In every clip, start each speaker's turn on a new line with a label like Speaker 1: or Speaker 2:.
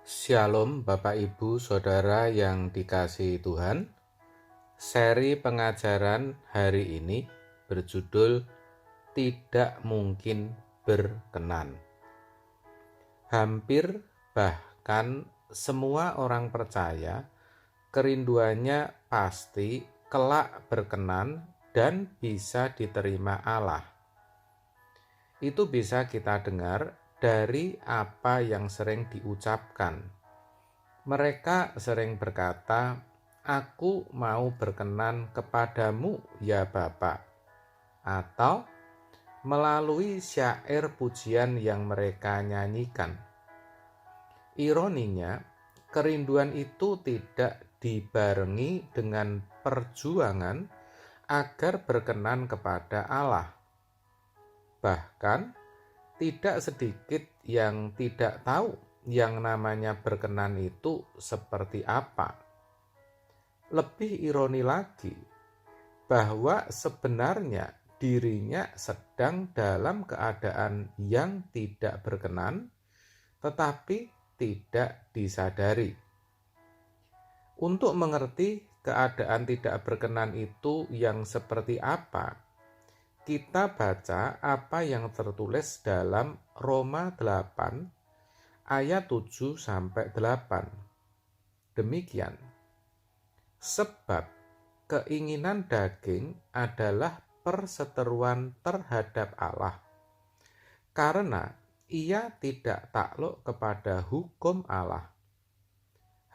Speaker 1: Shalom Bapak Ibu Saudara yang dikasihi Tuhan. Seri pengajaran hari ini berjudul Tidak Mungkin Berkenan. Hampir bahkan semua orang percaya kerinduannya pasti kelak berkenan dan bisa diterima Allah. Itu bisa kita dengar dari apa yang sering diucapkan. Mereka sering berkata, "Aku mau berkenan kepadamu ya Bapa." Atau melalui syair pujian yang mereka nyanyikan. Ironinya, kerinduan itu tidak dibarengi dengan perjuangan agar berkenan kepada Allah. Bahkan, tidak sedikit yang tidak tahu yang namanya berkenan itu seperti apa. Lebih ironi lagi, bahwa sebenarnya dirinya sedang dalam keadaan yang tidak berkenan, tetapi tidak disadari. Untuk mengerti keadaan tidak berkenan itu yang seperti apa, kita baca apa yang tertulis dalam Roma 8 ayat 7-8. Demikian. Sebab keinginan daging adalah perseteruan terhadap Allah, karena ia tidak takluk kepada hukum Allah.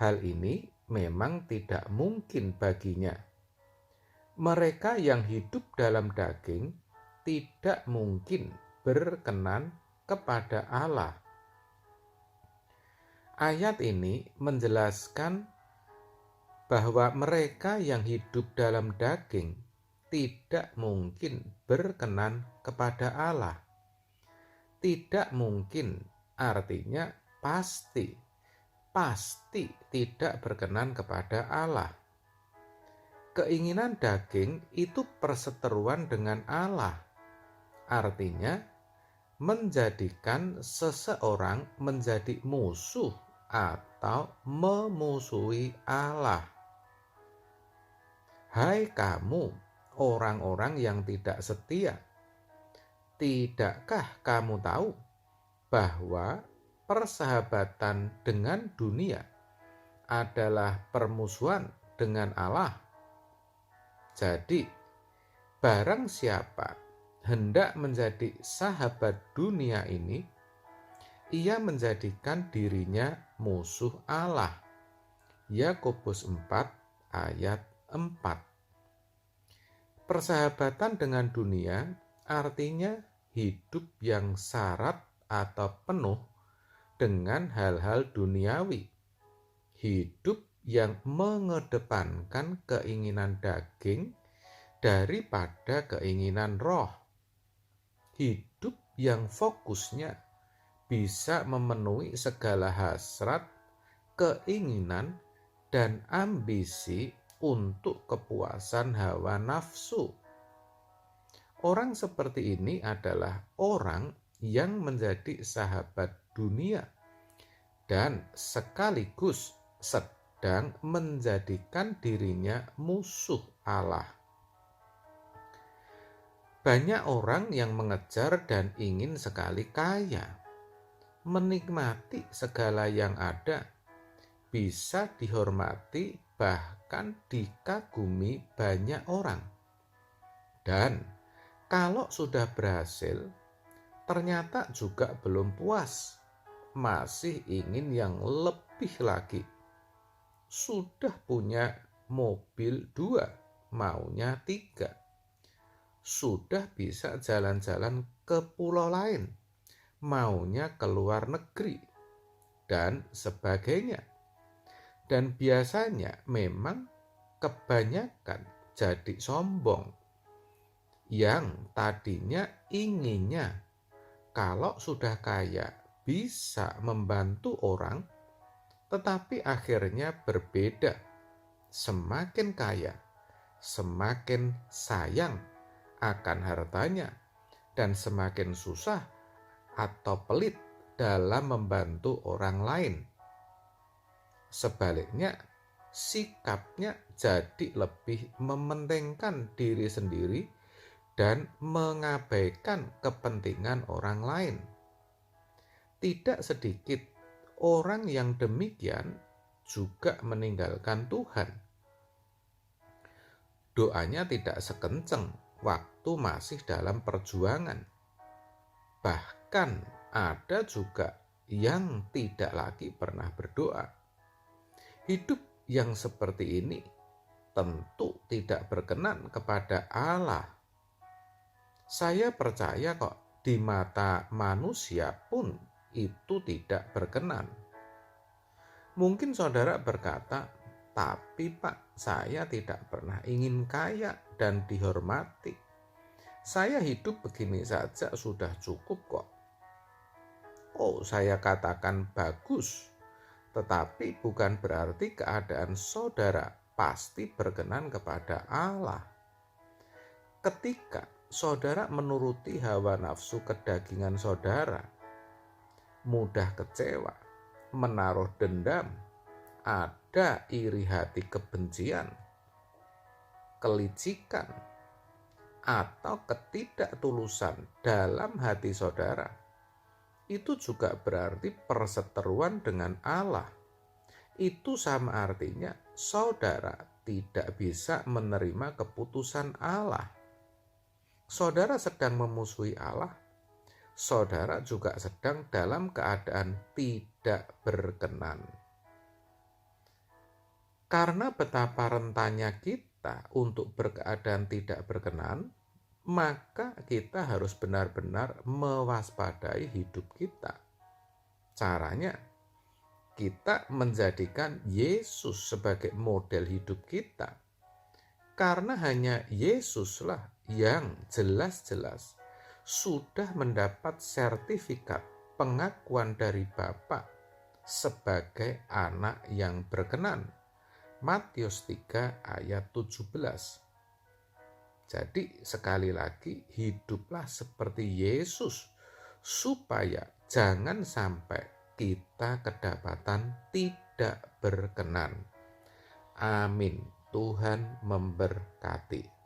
Speaker 1: Hal ini memang tidak mungkin baginya. Mereka yang hidup dalam daging tidak mungkin berkenan kepada Allah. Ayat ini menjelaskan bahwa mereka yang hidup dalam daging tidak mungkin berkenan kepada Allah. Tidak mungkin artinya pasti tidak berkenan kepada Allah. Keinginan daging itu perseteruan dengan Allah. Artinya menjadikan seseorang menjadi musuh atau memusuhi Allah. Hai kamu, orang-orang yang tidak setia, tidakkah kamu tahu bahwa persahabatan dengan dunia adalah permusuhan dengan Allah? Jadi, barang siapa hendak menjadi sahabat dunia ini, ia menjadikan dirinya musuh Allah. Yakobus 4 ayat 4. Persahabatan dengan dunia artinya hidup yang syarat atau penuh dengan hal-hal duniawi. Hidup yang mengedepankan keinginan daging daripada keinginan roh. Hidup yang fokusnya bisa memenuhi segala hasrat, keinginan, dan ambisi untuk kepuasan hawa nafsu. Orang seperti ini adalah orang yang menjadi sahabat dunia dan sekaligus sedang menjadikan dirinya musuh Allah. Banyak orang yang mengejar dan ingin sekali kaya, menikmati segala yang ada, bisa dihormati bahkan dikagumi banyak orang. Dan kalau sudah berhasil, ternyata juga belum puas, masih ingin yang lebih lagi. Sudah punya mobil 2, maunya 3. Sudah bisa jalan-jalan ke pulau lain, maunya ke luar negeri, dan sebagainya. Dan biasanya memang kebanyakan jadi sombong, yang tadinya inginnya kalau sudah kaya bisa membantu orang, tetapi akhirnya berbeda. Semakin kaya, semakin sayang akan hartanya, dan semakin susah atau pelit dalam membantu orang lain. Sebaliknya, sikapnya jadi lebih mementingkan diri sendiri dan mengabaikan kepentingan orang lain. Tidak sedikit orang yang demikian juga meninggalkan Tuhan. Doanya tidak sekencang waktu masih dalam perjuangan. Bahkan ada juga yang tidak lagi pernah berdoa. Hidup yang seperti ini tentu tidak berkenan kepada Allah. Saya percaya kok di mata manusia pun itu tidak berkenan. Mungkin saudara berkata, tapi Pak, saya tidak pernah ingin kaya dan dihormati. Saya hidup begini saja sudah cukup kok. Oh, saya katakan bagus, tetapi bukan berarti keadaan saudara pasti berkenan kepada Allah. Ketika saudara menuruti hawa nafsu kedagingan saudara, mudah kecewa, menaruh dendam, ada iri hati kebencian, kelicikan, atau ketidaktulusan dalam hati saudara, itu juga berarti perseteruan dengan Allah. Itu sama artinya saudara tidak bisa menerima keputusan Allah. Saudara sedang memusuhi Allah, saudara juga sedang dalam keadaan tidak berkenan. Karena betapa rentannya kita untuk berkeadaan tidak berkenan, maka kita harus benar-benar mewaspadai hidup kita. Caranya, kita menjadikan Yesus sebagai model hidup kita. Karena hanya Yesuslah yang jelas-jelas sudah mendapat sertifikat pengakuan dari Bapa sebagai anak yang berkenan. Matius 3 ayat 17. Jadi sekali lagi hiduplah seperti Yesus supaya jangan sampai kita kedapatan tidak berkenan. Amin. Tuhan memberkati.